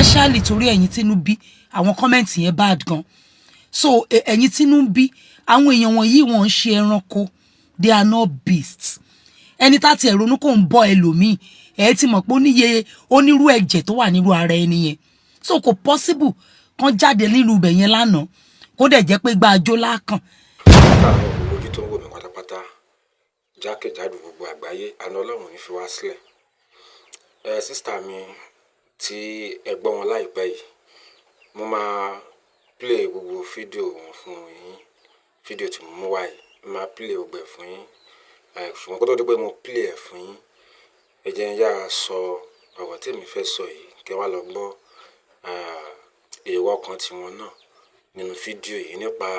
especially torí ẹ̀yin tínú bí àwọn comment yẹn bad gan so ẹ̀yin tínú bí àwọn èèyàn wọ̀nyí wọ́n ń ṣe ẹranko they are not beasts ẹni tá ti ronú kò ń bọ́ ẹlòmíì ẹ ti mọ̀ pé ó níye onírú ẹ̀jẹ̀ tó wà nírú ara ẹni yẹn so kò possible kan jáde nílùú ibẹ̀ yẹn lánàá kó dẹ̀ jẹ́ pé gba àjò lákàn. káàárọ̀ olójú tó ń wò mí pátápátá jákèjádò gbogbo àgbáyé àná ọlọ́run ní fi wá sílẹ̀ sísítà mi tí ẹ gbọ́ wọn láìpẹ́ yìí mo máa play gbogbo fídíò wọn fún yín fídíò tí mo mú wá yìí mo máa play gbogbo ẹ̀ fún yín ṣùgbọ́n kó tó dé pé mo play ẹ̀ fún yín ẹ jẹ́ n yára sọ ọ̀rọ̀ tí èmi fẹ́ sọ yìí kẹ́ wá lọ gbọ́ èrò ọkàn tiwọn náà nínú fídíò yìí nípa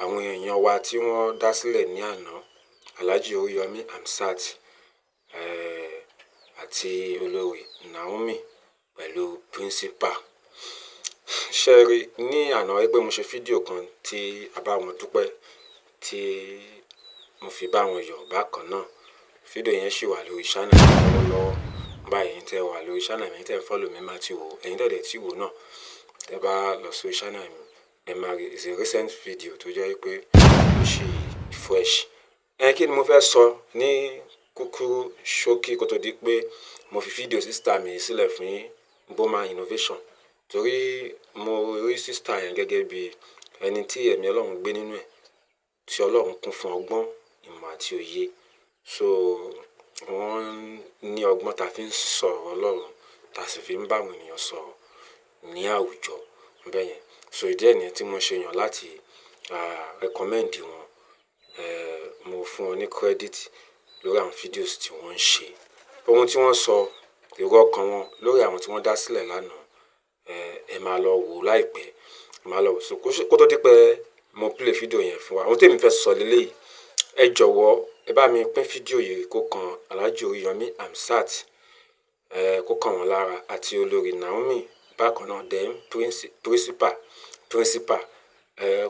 àwọn èèyàn wa tí wọ́n dá sílẹ̀ ní àná Alhaji Oríyọmí Hamzat àti olórí Naomi pẹ̀lú principal ṣẹ́rí ní àná pé mo ṣe fídíò kan tí a bá wọn dúpẹ́ tí mo fi bá wọn yọ̀ bákan náà fídíò yẹn ṣì wà lórí channel lọ́wọ́lọ́wọ́ báyìí tẹ́ wà lórí channel mi tẹ́ follow mi máa ti wò ẹ̀yin tẹ̀lé tí wò náà tẹ́ bá lọ sórí channel mi ẹ máa rí is a recent video tó jẹ́ pé ó ṣì fresh kí ni mo fẹ́ sọ ní kúkúrú ṣókí kó tó di pé mo fi fídíò sísítà mi sílẹ̀ fún yín Boma Innovation torí mo rí sísítà yẹn gẹ́gẹ́ bí ẹni tí ẹ̀mí Ọlọ́run gbé nínú ẹ̀ tí Ọlọ́run kún fún ọgbọ́n ìmọ̀ àti òye so wọ́n ní ọgbọ́n tá fi ń sọ̀rọ̀ Ọlọ́run tá sì fi ń bá àwọn ènìyàn sọ̀rọ̀ ní àwùjọ bẹ́yẹn so ìdí ẹ̀ nìyẹn tí mo ṣe yàn láti recommend wọn mo fún wọn ní credit lórí àwọn fídíòs tí wọ́n ń ṣe ohun tí wọ́n sọ èrò ọkàn wọn lórí àwọn tí wọ́n dá sílẹ̀ lánàá ẹ máa lọ wò láìpẹ́ ẹ máa lọ wò so kó tó di pé mo play fídíò yẹn fún wa ohun tèmi fẹ́ sọ lélẹ́yìí ẹ jọ̀wọ́ ẹ bá mi pín fídíò yìí kó kan Alhaji Oríyọmí Hamzat kó kàn wọ́n lára àti olórí Naomi bákan náà dem principal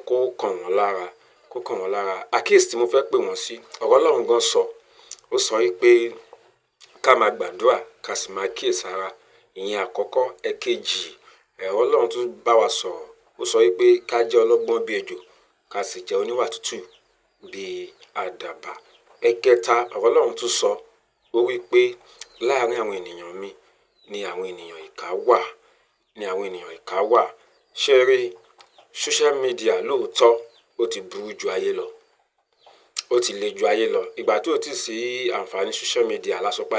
kó kàn wọ́n lára àkíyèsí tí mo fẹ́ pè wọ́n sí ọ̀rọ̀ Ọlọ́run gan sọ ó sọ wípé ká máa gbàdúrà ká sì máa kíyèsára ìyẹn àkọ́kọ́ ẹ̀kejì Ọlọ́run tún bá wa sọ̀rọ̀ ó sọ wípé ká jẹ́ ọlọ́gbọ́n bí ejò ká sì jẹ́ oníwà tútù bí àdàbà ẹ̀kẹta ọ̀rọ̀ Ọlọ́run tún sọ ó wípé láàárín àwọn ènìyàn mi ni àwọn ènìyàn ìkà wà ṣé rí social media lóòótọ́ ó ti burú ju ayé lọ ó ti le ju ayé lọ ìgbà tó ti sí àǹfààní social media lásọpá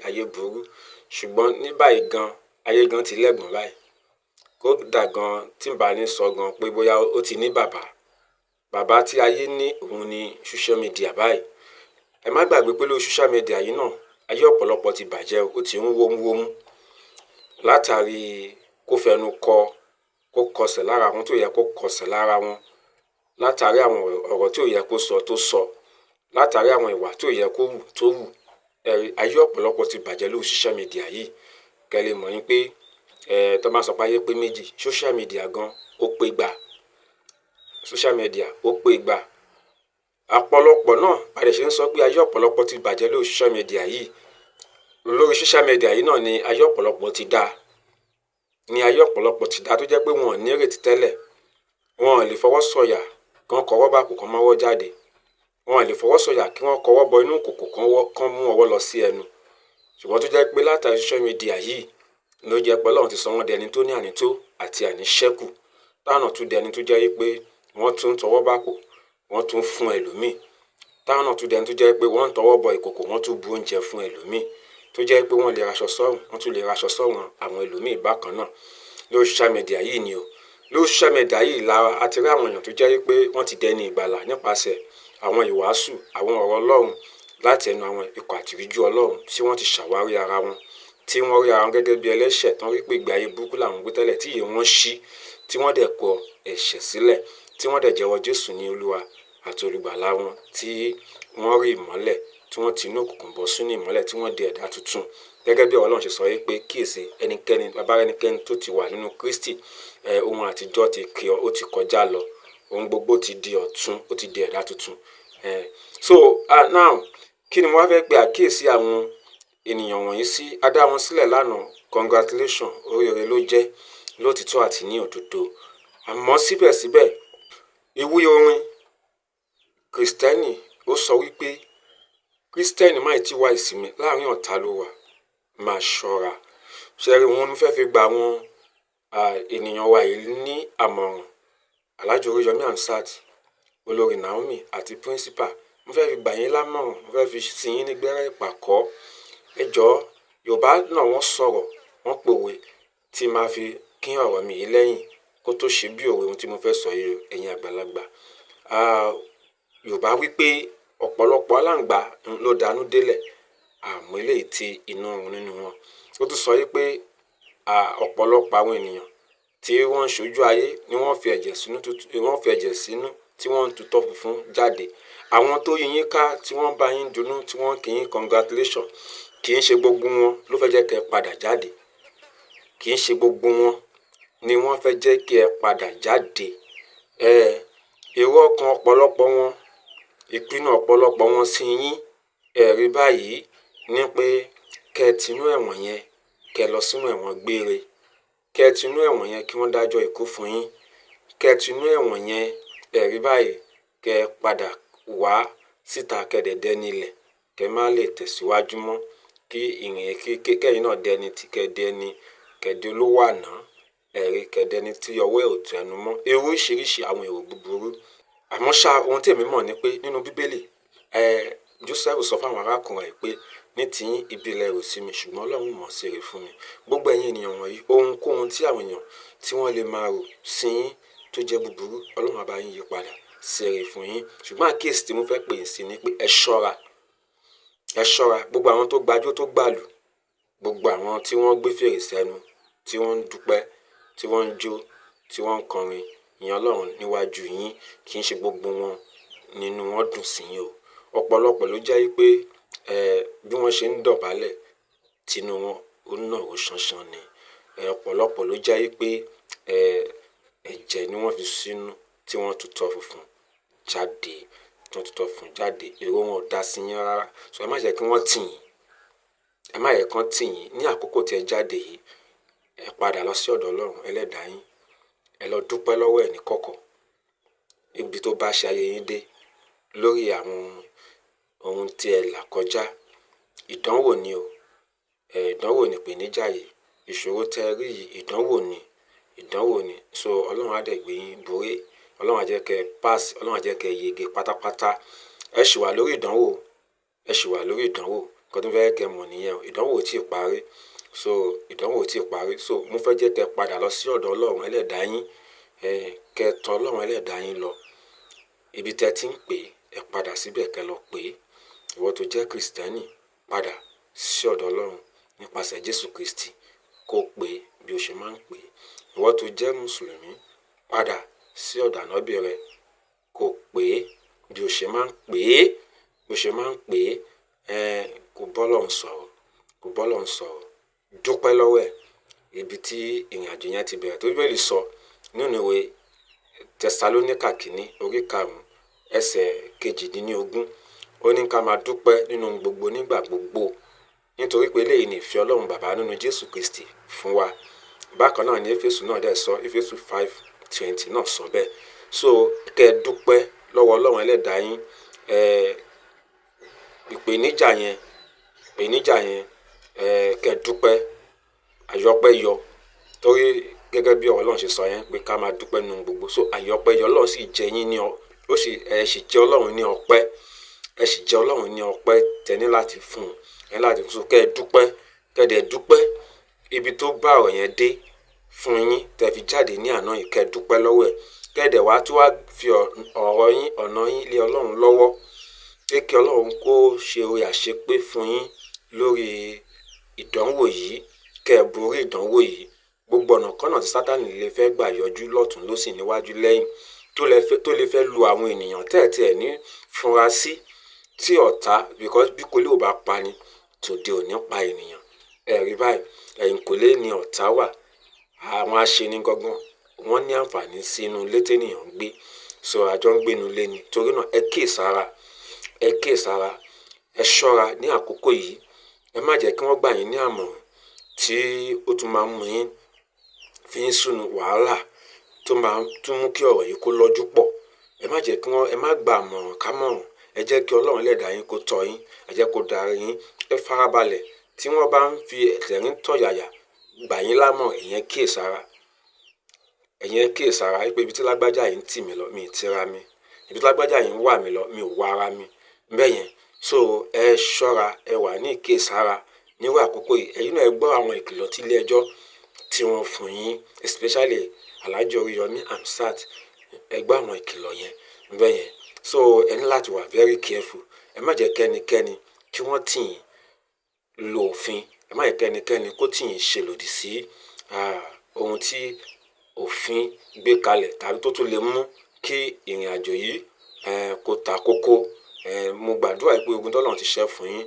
ayé burú ṣùgbọ́n ní báyìí gan ayé gan ti lẹ́gbọ̀n báyìí kódà gan tí n bá ní sọ gan pé bóyá ó ti ní bàbá tí ayé ní òun ní social media báyìí ẹ má gbàgbé pé lórí social media yìí náà ayé ọ̀pọ̀lọpọ̀ ti bàjẹ́ ó ti ń wómúwómú látàrí kó fẹnu kó kọsẹ̀ lára àwọn tó yẹ kó kọsẹ̀ lára wọn látàrí àwọn ọ̀rọ̀ tí ò yẹ kó sọ tó sọ látàrí àwọn ìwà tí ò yẹ kó wù tó wù ayé ọ̀pọ̀lọpọ̀ ti bàjẹ́ lórí social media yìí kẹ́lẹ́ mọ̀ yín pé tó bá sọ pé ayé pé méjì social media gan ó pé gbà social media ó pé gbà ọ̀pọ̀lọpọ̀ náà bàdẹ̀ ṣe ń sọ pé ayé ọ̀pọ̀lọpọ̀ ti bàjẹ́ lórí social media yìí lórí social media yìí náà ni ayé ọ̀pọ̀lọpọ̀ ti dá tó jẹ́ pé wọn ò ní ìrètí tẹ́lẹ̀ wọn ò lè fọwọ́ sọ̀yà kán kọwọ́ bá kò kán mọ́wọ́ jáde wọn ò lè fọwọ́ sọ̀yà kí wọ́n kọwọ́ bọ inú kòkò kán mú ọwọ́ lọ sí ẹnu ṣùgbọ́n tó jẹ́ pé látàrí social media yìí ló jẹ́ pé Ọlọ́run ti sọ wọ́n di ẹni tó ní ànító àti àníṣẹ́kù táwọn tún di ẹni tó jẹ́ pé wọ́n tún tọwọ́ bá kò wọ́n tún fún ẹlòmíì táwọn tún di ẹni tó jẹ́ pé wọ́n ń tọwọ́ bọ ìkòkò wọ́n tún bu oúnjẹ fún ẹlòmíì tó jẹ́ pé wọ́n lè raṣọ sọ́rùn wọ́n tún lè raṣọ sọ́rùn àwọn ẹlòmíì bákan náà lórí social media yìí ni o lórí social media yìí la àti rí àwọn èèyàn tó jẹ́ pé wọ́n ti dẹni ìgbàlà nípasẹ̀ àwọn ìwàásù àwọn ọ̀rọ̀ Ọlọ́run láti ẹnu àwọn ikọ̀ àtìríjú Ọlọ́run tí wọ́n ti ṣàwárí ara wọn tí wọ́n rí ara wọn gẹ́gẹ́ bí ẹlẹ́ṣẹ̀ tán rí pé ìgbé ayé burúkú làwọn gbé tẹ́lẹ̀ tí ìyè wọn ṣí tí wọ́n dẹ̀ kọ ẹ̀ṣẹ̀ sílẹ̀ tí wọ́n dẹ̀ jẹ́wọ́ Jésù ní Olúwa àti olùgbàlà wọn tí wọ́n rí ìmọ́lẹ̀ tí wọ́n ti inú òkùnkùn bọ́ sínú ìmọ́lẹ̀ tí wọ́n di ẹ̀dá tuntun gẹ́gẹ́ bí Ọlọ́run ṣe sọ pé kíyèsí ẹnikẹ́ni tó ti wà nínú Kristi ohun àtijọ́ ó ti kọjá lọ ohun gbogbo ti di ọ̀tun ó ti di ẹ̀dá tuntun so now kí ni mo wá fẹ́ pe àkíyèsí àwọn ènìyàn wọ̀nyí sí a dá wọn sílẹ̀ lánàá congratulation oríire ló jẹ́ lótìtọ́ àti ní òdodo. Àmọ́ síbẹ̀síbẹ̀ ìwé orin Kristẹni ó sọ wípé Kristẹni máì tí wá ìsinmi láàrin ọ̀tá ló wà, máa ṣọ́ra. Ṣẹ́rí wọn ní fẹ́ fi gba àwọn ènìyàn wa yìí ní àmọ̀ràn. Alhaji Oríyọmí Hamzat, olórí Naomi àti principal, mo fẹ́ fi gbà yín lámọ̀ràn, mo fẹ́ fi sin yín ní gbẹ́rẹ́ ìpàkọ́. Ẹ jọ̀ọ́, Yorùbá náà wọ́n sọ̀rọ̀, wọ́n pòwe tí máa fi kín ọ̀rọ̀ mi yìí lẹ́yìn kó tó ṣe bí òwe ohun tí mo fẹ́ sọ yìí ẹ̀yin àgbàlagbà. Yorùbá wípé ọ̀pọ̀lọpọ̀ aláǹgbá ló dànù délẹ̀, àmọ́ eléyìí tí iná run nínú wọn. Ó tún sọ wípé ọ̀pọ̀lọpọ̀ àwọn ènìyàn tí wọ́n ń ṣojú ayé ni wọ́n fi ẹ̀jẹ̀ sínú tí wọ́n ń tutọ́ funfun jáde. Àwọn tó yí yín ká tí wọ́n bá yín dunnú tí wọ́n kì í congratulation, kì í ṣe gbogbo wọn ló fẹ́ jẹ́ kẹ́ ẹ padà jáde. Kì í ṣe gbogbo wọn ni wọ́n fẹ́ jẹ́ kí ẹ padà jáde. Èrò ọkàn ọ̀pọ̀lọpọ̀ wọn, ìpinnu ọ̀pọ̀lọpọ̀ wọn sí yín ẹ̀rí báyìí ní pé kẹ́ ẹ tinú ẹ̀wọ̀n yẹn, kẹ́ ẹ lọ sínú ẹ̀wọ̀n gbére. Kẹ́ ẹ tinú ẹ̀wọ̀n yẹn kí wọ́n dájọ́ ikú fún yín. Kẹ́ ẹ tinú ẹ̀wọ̀n yẹn ẹ̀rí báyìí kẹ́ ẹ padà wá síta kẹ́dẹ̀dẹ́ nílẹ̀, kẹ́ má lè tẹ̀síwájú mọ́, kí kẹ́yìn náà dẹni tí kẹ́dẹ́ olówó àná, ẹ̀rí kẹ́dẹ́ni tí ọwọ́ ẹ̀ ò tó ẹnu mọ́. Èrò oríṣiríṣi àwọn èrò búburú. Àmọ́ ṣá ohun tí èmi mọ̀ ni pé nínú Bíbélì Joseph sọ fún àwọn arákùnrin rẹ̀ pé ní tiyín ibi lẹ rò sí mi ṣùgbọ́n Ọlọ́run mọ̀ sí rere fún mi. Gbogbo ẹ̀yin ènìyàn wọ̀nyí, ohunkóhun tí àwọn èèyàn tí wọ́n lè máa rò sí yín tó jẹ́ búburú, Ọlọ́run á bá yín yí padà sí rere fún yín. Ṣùgbọ́n àkíyèsí tí mo fẹ́ pè é sí ni pé ẹ ṣọ́ra. Ẹ ṣọ́ra. Gbogbo àwọn tó gbájú tó gbàlù, gbogbo àwọn tí wọ́n gbé fèrè sẹ́nu, tí wọ́n ń dúpẹ́, tí wọ́n ń jó, tí wọ́n ń kọrin ìyìn Ọlọ́run níwájú yín, kì í ṣe gbogbo wọn nínú wọn dùn sí yín o. Ọ̀pọ̀lọpọ̀ ló jẹ́ pé bí wọ́n ṣe ń dọ̀bálẹ̀ tinú wọn ó nàró ṣanṣan ni. Ọ̀pọ̀lọpọ̀ ló jẹ́ pé ẹ̀jẹ̀ ni wọ́n fi sínú tí wọ́n tutọ́ funfun jáde, èrò wọn ò dá sí yín rárá. So ẹ má jẹ́ kí wọ́n tì yín, ẹ má yẹ kán tì yín ní àkókò tí ẹ jáde yìí. Ẹ padà lọ sí ọ̀dọ̀ Ọlọ́run ẹlẹ́dàá yín, ẹ lọ dúpẹ́ lọ́wọ́ ẹ̀ ní kọ̀kọ̀ ibi tó bá ṣe ayé yín dé lórí àwọn ohun tí ẹ là kọjá. Ìdánwò ni o, ìdánwò ni ìpèníjà yìí, ìṣòro tẹ́ rí yìí ìdánwò ni. So Ọlọ́run á dẹ̀ gbé yín borí, Ọlọ́run á jẹ́ kẹ́ pass, Ọlọ́run á jẹ́ kẹ́ yege pátápátá. Ẹ ṣì wà lórí ìdánwò, nǹkan tó fẹ́ kẹ́ mọ̀ nìyẹn. Ìdánwò ò tí ì parí. So mo fẹ́ jẹ́ kẹ́ padà lọ sí ọ̀dọ̀ Ọlọ́run ẹlẹ́dàá yín, kẹ́ tọ̀ Ọlọ́run ẹlẹ́dàá yín lọ. Ibi tẹ́ ti ń pè ẹ padà síbẹ̀ kẹ́ lọ pè. Ìwọ tó jẹ́ Kristẹni, padà sí ọ̀dọ̀ Ọlọ́run nípasẹ̀ Jésù Kristi kó pè bí o ṣe máa ń pè. Ìwọ tó jẹ́ Mùsùlùmí, padà sí ọ̀dọ̀ Ànábì rẹ kó pè bí o ṣe máa ń pè. Kò bọ́lọ́run sọ̀rọ̀, dúpẹ́ lọ́wọ́ ẹ̀. Ibi tí ìrìnàjò yẹn ti bẹ̀rẹ̀ tó Bíbélì sọ nínú ìwé Tẹsalóníkà kìíní orí 5 ẹsẹ̀ 18, ó ní ká máa dúpẹ́ nínú gbogbo nígbà gbogbo nítorí pé eléyìí ni ìfẹ́ Ọlọ́run Bàbá nínú Jésù Kristi fún wa. Bákan náà ni Éfésù náà dẹ̀ sọ, Éfésù 5:20 náà sọ bẹ́ẹ̀. So kẹ́ dúpẹ́ lọ́wọ́ Ọlọ́run ẹlẹ́dàá yín. Ìpèníjà yẹn kẹ́ dúpẹ́, àyọpẹ́ yọ, torí gẹ́gẹ́ bí Ọlọ́run ṣe sọ yẹn pé ká máa dúpẹ́ nínú gbogbo. So àyọpẹ́ yọ, Ọlọ́run sì jẹ yín ní ẹ sì jẹ Ọlọ́run ní ọpẹ́, tẹ́ ní láti fún un, so kẹ́ dúpẹ́, kẹ́ dúpẹ́ ibi tó bá ọ̀rọ̀ yẹn dé fún yín tẹ́ fi jáde ní àná yìí, kẹ́ dúpẹ́ lọ́wọ́ ẹ̀. Kẹ́ wá tún wá fi ọ̀nà yín lé Ọlọ́run lọ́wọ́, kí Ọlọ́run kó ṣe oore àṣepé fún yín lórí ìdánwò yìí, kẹ́ borí ìdánwò yìí. Gbogbo ọ̀nà kọ́nà tí Sátánì lè fẹ́ gbà yọjú lọ́tùn lósì níwájú lẹ́yìn tó lè fẹ́ lu àwọn ènìyàn tẹ́ẹ̀ ní fúnra sí, tí ọ̀tá because bí kò lè ò bá pa ni tòde ò ní pa ènìyàn. Ẹ̀rí báyìí, ẹ̀yìnkùlé ni ọ̀tá wà. Àwọn aṣeni gangan wọ́n ní àǹfààní sí inú ilé tẹ́nìyàn ń gbé. So àjọ ń gbénu ilé ni. Torí náà ẹ kíyèsára, ẹ ṣọ́ra ní àkókò yìí. Ẹ má jẹ́ kí wọ́n gbà yín ní àmọ̀ràn tí ó tún máa ń mú yín fi ń sùn wàhálà tó máa tún mú kí ọ̀rọ̀ yìí kó lọ́jú pọ̀. Ẹ má jẹ́ kí wọ́n, ẹ má gba àmọ̀ràn kámọ̀ràn. Ẹ jẹ́ kí Ọlọ́run Ẹlẹ́dàá yín kó tọ́ yín, ẹ jẹ́ kó darí yín. Ẹ farabalẹ̀ tí wọ́n bá ń fi ẹ̀rín tọ̀yàyà gbà yín lámọ̀ràn, ìyẹn kíyèsára. Ẹ̀yin kíyèsára pé ibi tí lágbájá yìí ń tì mí lọ, mi ì tira mi. Ibi tí lágbájá yìí ń wà mí lọ, mi ò wá ara mi. Bẹ́yẹn. So ẹ ṣọ́ra, ẹ wà ní ìkíyèsára nírú àkókò yìí. Ẹ̀yin náà ẹ gbọ́ àwọn ìkìlọ̀ tí ilé ẹjọ́ tí wọ́n fún yín, especially Alhaji Oriyomi Hamzat. Ẹ gbọ́ àwọn ìkìlọ̀ yẹn. Bẹ́yẹn. So ẹ ní láti wà very careful. Ẹ má jẹ́ kẹ́nikẹ́ni kí wọ́n tì yín lo òfin. Ẹ má jẹ́ kẹ́nikẹ́ni kó tì yín ṣe lòdì sí ohun tí òfin gbé kalẹ̀ tàbí tó tún lè mú kí ìrìn àjò yìí kó ta kókó. Mo gbàdúrà pé ogun t'Ọlọ́run ti ṣẹ́ fún yín,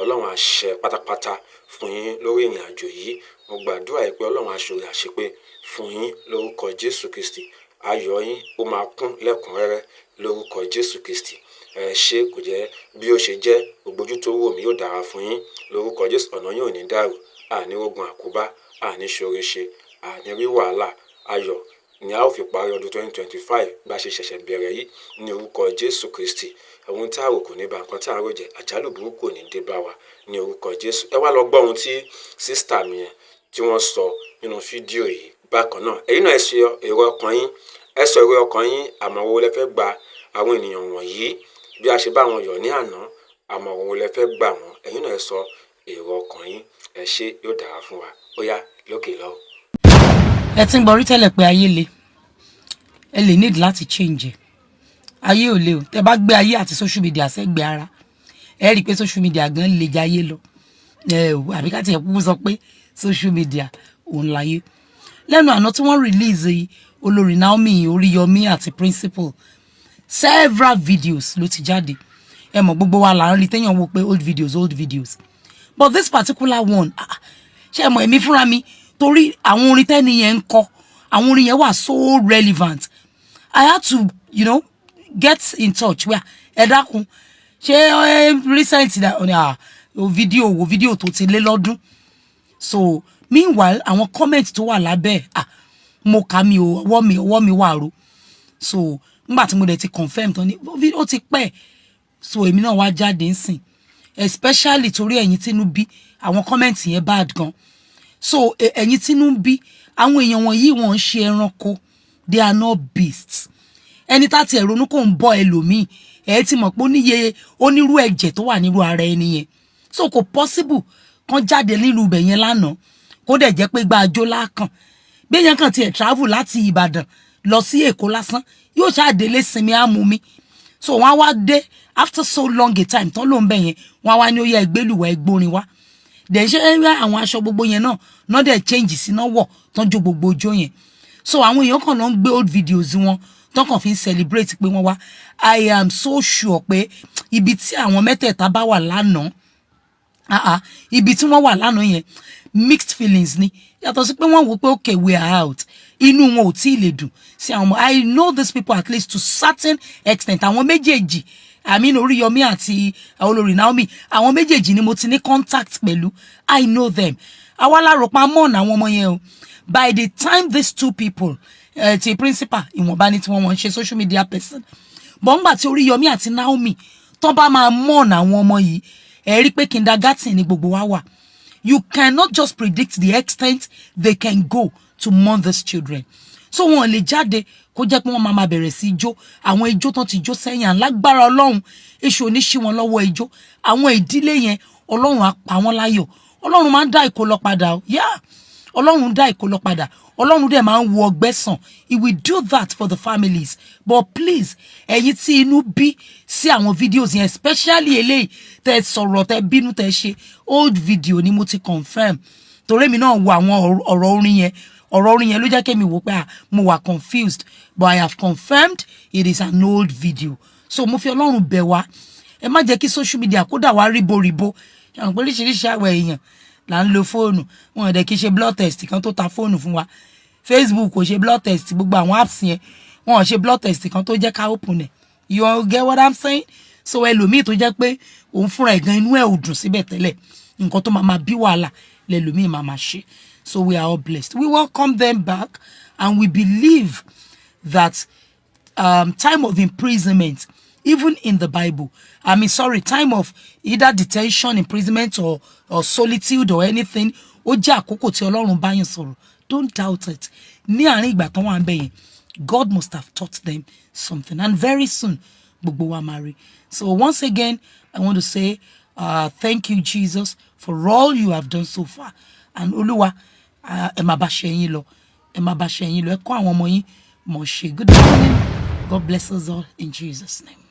Ọlọ́run á ṣẹ́ pátápátá fún yín lórí ìrìn àjò yìí. Mo gbàdúrà pé Ọlọ́run á ṣoore àṣepé fún yín lórúkọ Jésù Kristi. Ayọ̀ yín ó máa kún lẹ́kùnrẹ́rẹ́ lórúkọ Jésù Kristi. Ṣé kò jẹ́ bí ó ṣe jẹ́, gbogbo ojú tó wò mí yóò dára fún yín lórúkọ Jésù. Ọ̀nà yín ò ní dàrú, àní rogun àkóbá, àní ṣoore ṣe, àní rí wàhálà. Ayọ̀ ni a ó fi parí ọdún 2025 bá ṣe ṣẹ̀ṣẹ̀ bẹ̀rẹ̀ yìí ní orúkọ Jésù Kristi. Ohun tí a rò kò ní ba nǹkan tí a rò jẹ́, àjálù burúkú ò ní dé bá wa ní orúkọ Jésù. Ẹ wá lọ gbọ́ ohun tí sísítà mi yẹn tí wọ́n sọ nínú fídíò yìí bákan náà. Ẹ̀yin náà ẹ sọ èrò ọkàn yín, ẹ sọ èrò ọkàn yín, àmọ̀ràn wo lẹ fẹ́ gba àwọn ènìyàn wọ̀nyí bí a ṣe bá wọn yọ̀ ní àná, àmọ̀ràn wo lẹ fẹ́ gbà wọ́n. Ẹ̀yin náà ẹ sọ èrò ọkàn yín. Ẹ ṣé, yóò dára fún wa. Ó yá lókè lọ́wọ́. Ẹ ti ń gbọ́ rí tẹ́lẹ̀ pé ayé le, ẹ lè need láti change. Ayé ò le o, tẹ bá gbé ayé àti social media sẹ́gbẹ̀ẹ́ ara, ẹ rí i pé social media gan le jayé lọ. Àbí ká tiẹ̀ kúkú sọ pé social media òun láyé. Lẹ́nu àná tí wọ́n release olórí Naomi Oríyọmí àti Principal, several videos ló ti jáde. Ẹ mọ̀ gbogbo wa là ń rí téèyàn wò pé old videos. But this particular one, ṣé ẹ mọ̀ èmi fúnra mi, torí àwọn orin tẹ́ni yẹn ń kọ, àwọn orin yẹn wà so relevant. I had to, get in touch where ẹ dákun ṣé recent video tó ti lé lọ́dún. So meanwhile àwọn comment tó wà lábẹ́ mo kà mí o, ọwọ́ mi wà ro. So nígbà tí mo dẹ̀ ti confirm tán ni ó ti pẹ́. So èmi náà wá jáde nsìn, especially torí ẹ̀yin tínú bí àwọn comment yẹn bad gan. So ẹ̀yin tínú bí àwọn èèyàn wọ̀nyí wọ́n ń ṣe ẹranko, they are not beasts. Ẹni tá ti ronú kò ń bọ́ ẹlòmíì, ẹ ti mọ̀ pé ó níye onírú ẹ̀jẹ̀ tó wà nírú ara ẹni yẹn. So kò possible kan jáde nílùú ibẹ̀ yẹn lánàá kó dẹ̀ jẹ́ pé gba àjò lákàn. Bí èèyàn kan tiẹ̀ travel láti Ìbàdàn lọ sí Èkó lásán yóò ṣàdélé sinmi àmúmi. So wọ́n wá dé after so long a time tán ló ń bẹ̀ yẹn, wọ́n wá ní ó yẹ ìgbélùwẹ̀ ìgbórin wá. Dẹ̀ ṣe àwọn aṣọ gbogbo yẹn náà dẹ̀ change sí náà wọ̀ tán jó gbogbo ọjọ́ yẹn. So àwọn èèyàn kan ló ń gbé old videos wọn tán kàn fi ń celebrate pé wọ́n wá. I am so sure pé ibi tí àwọn mẹ́tẹ̀ẹ̀ta bá wà lánàá, ibi tí wọ́n wà lánàá yẹn mixed feelings ni. Yàtọ̀ sí pé wọ́n wò pé okay we are out, inú wọn ò tí ì lè dùn sí àwọn ọmọ. I know these people at least to certain extent. Àwọn méjèèjì, I mean Oríyọmí àti olórí Naomi, àwọn méjèèjì ni mo ti ní contact pẹ̀lú. I know them. Àwa la rò pa mọ́ ọ̀nà àwọn ọmọ yẹn o. By the time these two people, ti Principal ìwọ̀nba ni tí wọ́n ṣe social media person, but ńgbà tí Oríyọmí àti Naomi tán bá máa mọ́ ọ̀nà àwọn ọmọ yìí, ẹ rí pé kindergarten ni gbogbo wa wà. You cannot just predict the extent they can go to mourn these children. So wọn lè jáde kó jẹ́ pé wọ́n máa bẹ̀rẹ̀ sí ijó, àwọn ijó tán ti jó sẹ́yìn, lágbára Ọlọ́run èṣù oníṣí wọn lọ́wọ́ ijó. Àwọn ìdílé yẹn Ọlọ́run á pa wọ́n láyọ̀. Ọlọ́run máa ń dá ìkólọ padà o. Yeah. Ọlọ́run dá ìkólọ padà. Ọlọ́run dẹ̀ máa ń wo ọgbẹ́ sàn. He will do that for the families. But please, ẹ̀yin tí inú bí sí àwọn videos yẹn, especially eléyìí tẹ́ sọ̀rọ̀ tẹ́ bínú tẹ́ ṣe old video ni mo ti confirm. Torí mi náà wo àwọn ọ̀rọ̀ orin yẹn ló jẹ́ kí mi wò pé mo wà confused, but I have confirmed it is an old video. So mo fi Ọlọ́run bẹ̀ wá, ẹ má jẹ́ kí social media kó dà wá ríboríbo. Àwọn pé oríṣiríṣi àwọn èèyàn là ń lo fóònù, wọn dẹ̀ kí ṣe blood test kan tó ta fóònù fún wa. Facebook kò ṣe blood test, gbogbo àwọn apps yẹn wọn ṣe blood test kan tó jẹ́ ká open ẹ̀. You get what I'm saying? So ẹlòmíì tó jẹ́ pé òun fúnra ẹ̀ gan inú ẹ̀ ò dùn síbẹ̀ tẹ́lẹ̀, nǹkan tó máa bí wàhálà lẹ́lòmíì máa máa ṣe. So we are all blessed. We welcome them back, and we believe that time of imprisonment, even in the Bible, time of either detention, imprisonment, or solitude or anything, ó jẹ́ àkókò tí Ọlọ́run bá yín sọ̀rọ̀. Don't doubt it. Ní àárín ìgbà tán wà ń bẹ̀ yẹn, God must have taught them something, and very soon gbogbo wa máa rí. So once again, I want to say thank you, Jesus, for all you have done so far. And Olúwa, ẹ máa bá ṣe yín lọ, ẹ máa bá ṣe yín lọ, ẹ kọ́ àwọn ọmọ yín mọ̀ ṣe. Good morning. God bless us all in Jesus' name.